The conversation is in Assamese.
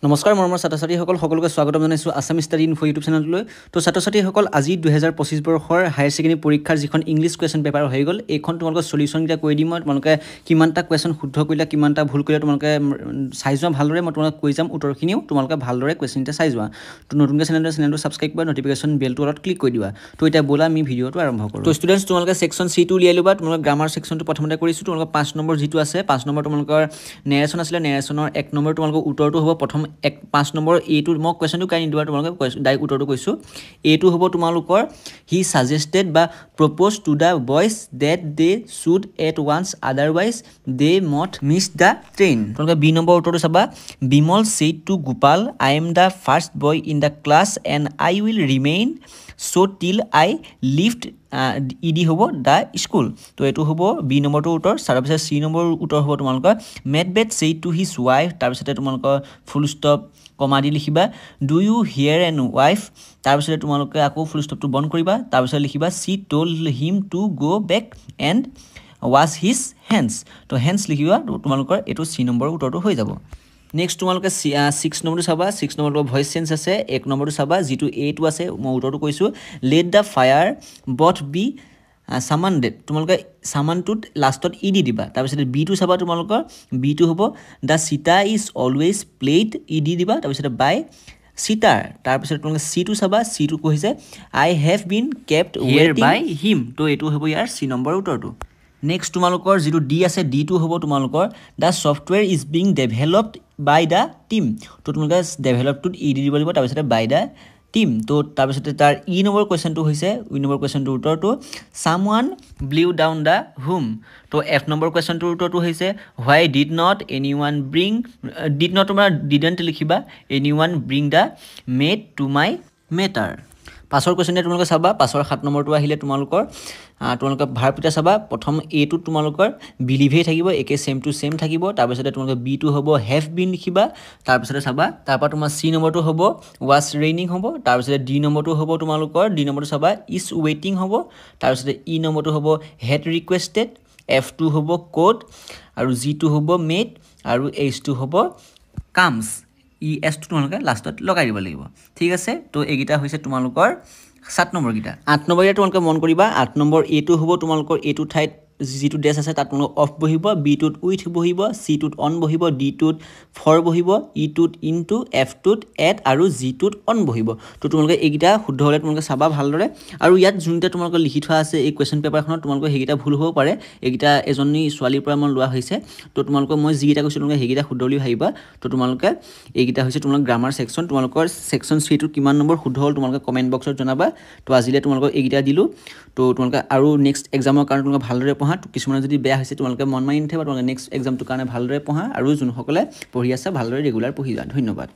নমস্কাৰ মৰমৰ ছাত্ৰ-ছাত্ৰীসকল সকলোকে স্বাগতম জনাইছোঁ আছাম ষ্টাডি ইনফো ইউটিউব চেনেললৈ। তো ছাত্ৰ-ছাত্ৰীসকল আজি 2025 বৰ্ষৰ হায়াৰ ছেকেণ্ডেৰী পৰীক্ষাৰ যিখন ইংলিছ কুৱেশ্যন পেপাৰ হৈ গ'ল এইখন তোমালোকৰ সলিউশ্যনকেইটা কৈ দিম মই। তোমালোকে কিমানটা কুৱেশ্যন শুদ্ধ কৰিলা কিমানটা ভুল কৰিলা তোমালোকে চাই যোৱা ভালদৰে। মই তোমালোকক কৈ যাম উত্তৰখিনিও তোমালোকে ভালদৰে কুৱেশ্যনকেইটা চাই যোৱা। তো নতুনকৈ চেনেলটো ছাবস্ক্ৰাইব কৰা, নটিফিকেশ্যন বেলটো অলপ ক্লিক কৰি দিবা। তো এতিয়া ব'লা আমি ভিডিঅ'টো আৰম্ভ কৰোঁ। তো ষ্টুডেণ্টছ তোমালোকে ছেকশ্যন চিটো উলিয়াই ল'বা। তোমালোকে গ্ৰামাৰ ছেকশ্যনটো প্ৰথমতে কৰিছোঁ। তোমালোকৰ 5 নম্বৰ যিটো আছে 5 নম্বৰ তোমালোকৰ নেৰেশ্যন আছিলে, নেৰেশ্যনৰ 1 নম্বৰ তোমালোকৰ উত্তৰটো হ'ব প্ৰথম 5 নম্বৰ এইটো মই কুৱেশ্যনটো কাই নিদিবা তোমালোকে ডাইৰেক্ট উত্তৰটো কৈছোঁ। এইটো হ'ব তোমালোকৰ হি ছাজেষ্টেড বা propose to the boys that they should at once otherwise they might miss the train. তোমালোকে বি নম্বৰ উত্তৰটো চাবা। Bimal said to Gopal I am the first boy in the class and I will remain so' till I left ইডি হ'ব দ্য স্কুল। তো এইটো হ'ব বি নম্বৰটো উত্তৰ। তাৰপিছত চি নম্বৰ উত্তৰ হ'ব তোমালোকৰ Macbeth said to his wife, তাৰপিছতে তোমালোকৰ ফুল ষ্টপ কমা দি লিখিবা do you hear and wife, তাৰপিছতে তোমালোকে আকৌ ফুল ষ্টপটো বন্ধ কৰিবা, তাৰপিছত লিখিবা she told him to go' back and wash his hands. তো হেণ্ডছ লিখিবা তোমালোকৰ এইটো চি নম্বৰ উত্তৰটো হৈ যাব। নেক্সট তোমালোকে 6 নম্বৰটো চাবা। 6 নম্বৰটো ভইচ চেঞ্জ আছে। 1 নম্বৰটো চাবা যিটো এইটো আছে মই উত্তৰটো কৈছোঁ let the fire both be summoned. তোমালোকে চামানটোত লাষ্টত ই দি দিবা। তাৰপিছতে বিটো চাবা তোমালোকৰ বিটো হ'ব দ্য চিটা ইজ অলৱেজ প্লেড ই দি দিবা। তাৰপিছতে বাই চিটাৰ। তাৰপিছত তোমালোকে চিটো চাবা চিটো কৈছে আই হেভ বিন কেপ্ট ৱেটিং বাই হিম। তো এইটো হ'ব ইয়াৰ চি নম্বৰ উত্তৰটো। নেক্সট তোমালোকৰ যিটো ডি আছে ডিটো হ'ব তোমালোকৰ the software is being developed by the team. তো তোমালোকে ডেভেলপটোত ই দি দিব লাগিব, তাৰপিছতে বাই দ্য টিম। তো তাৰপিছতে তাৰ ই নম্বৰ কুৱেশ্যনটো হৈছে ই নম্বৰ কুৱেশ্যনটোৰ উত্তৰটো some one blew down the home. তো এফ নম্বৰ কুৱেশ্যনটোৰ উত্তৰটো হৈছে হোৱাই ডিড নট এনি ওৱান ব্ৰিং ডিড নট তোমাৰ ডিডণ্ট লিখিবা এনি ওৱান bring the maid to my matter. পাছৰ কুৱেশ্যনটো তোমালোকে চাবা। পাছৰ 7 নম্বৰটো আহিলে তোমালোকে ভাৰ্বকেইটা চাবা। প্ৰথম এটোত তোমালোকৰ বিলিভেই থাকিব, একে ছেম টু ছেম থাকিব। তাৰপিছতে তোমালোকে বিটো হ'ব হেভ বিন লিখিবা। তাৰপিছতে চাবা তাৰপৰা তোমাৰ চি নম্বৰটো হ'ব ৱাজ ৰেইনিং হ'ব। তাৰপিছতে ডি নম্বৰটো হ'ব তোমালোকৰ ডি নম্বৰটো চাবা ইজ ৱেইটিং হ'ব। তাৰপিছতে ই নম্বৰটো হ'ব হেড ৰিকুৱেষ্টেড, এফটো হ'ব কোড, আৰু জিটো হ'ব মেড, আৰু এইচটো হ'ব কামছ। ই এছটো তোমালোকে লাষ্টত লগাই দিব লাগিব। ঠিক আছে। তো এইকেইটা হৈছে তোমালোকৰ 7 নম্বৰকেইটা। 8 নম্বৰকেইটা তোমালোকে মন কৰিবা। 8 নম্বৰ এইটো হ'ব তোমালোকৰ এইটো ঠাইত যিটো ডেছ আছে তাত তোমালোকৰ অফ বহিব, বিটোত উইথ বহিব, চিটোত অন বহিব, ডিটোত ফৰ বহিব, ইটোত ইনটু, এফটোত এড, আৰু জিটোত অন বহিব। তো তোমালোকে এইকেইটা শুদ্ধ হ'লে তোমালোকে চাবা ভালদৰে। আৰু ইয়াত যোনকেইটা তোমালোকে লিখি থোৱা আছে এই কুৱেশ্যন পেপাৰখনত তোমালোকৰ সেইকেইটা ভুল হ'ব পাৰে। এইকেইটা এজনী ছোৱালীৰ পৰা মই লোৱা হৈছে। তো তোমালোকৰ মই যিকেইটা কৈছোঁ তোমালোকে সেইকেইটা শুদ্ধ বুলি ভাবিবা। তো তোমালোকে এইকেইটা হৈছে তোমালোকৰ গ্ৰামাৰ ছেকশ্যন। তোমালোকৰ ছেকশ্যন 3টোত কিমান নম্বৰ শুদ্ধ হ'ল তোমালোকে কমেণ্ট বক্সত জনাবা। তো আজিলৈ তোমালোকক এইকেইটা দিলোঁ। তো তোমালোকে আৰু নেক্সট এক্সামৰ কাৰণে তোমালোকে ভালদৰে পঢ়া। কিছুমানে যদি বেয়া হৈছে তোমালোকে মন মাৰি নাথাকিবা। তোমালোকে নেক্সট এক্সামটোৰ কাৰণে ভালদৰে পঢ়া, আৰু যোনসকলে পঢ়ি আছে ভালদৰে ৰেগুলাৰ পঢ়ি যোৱা। ধন্যবাদ।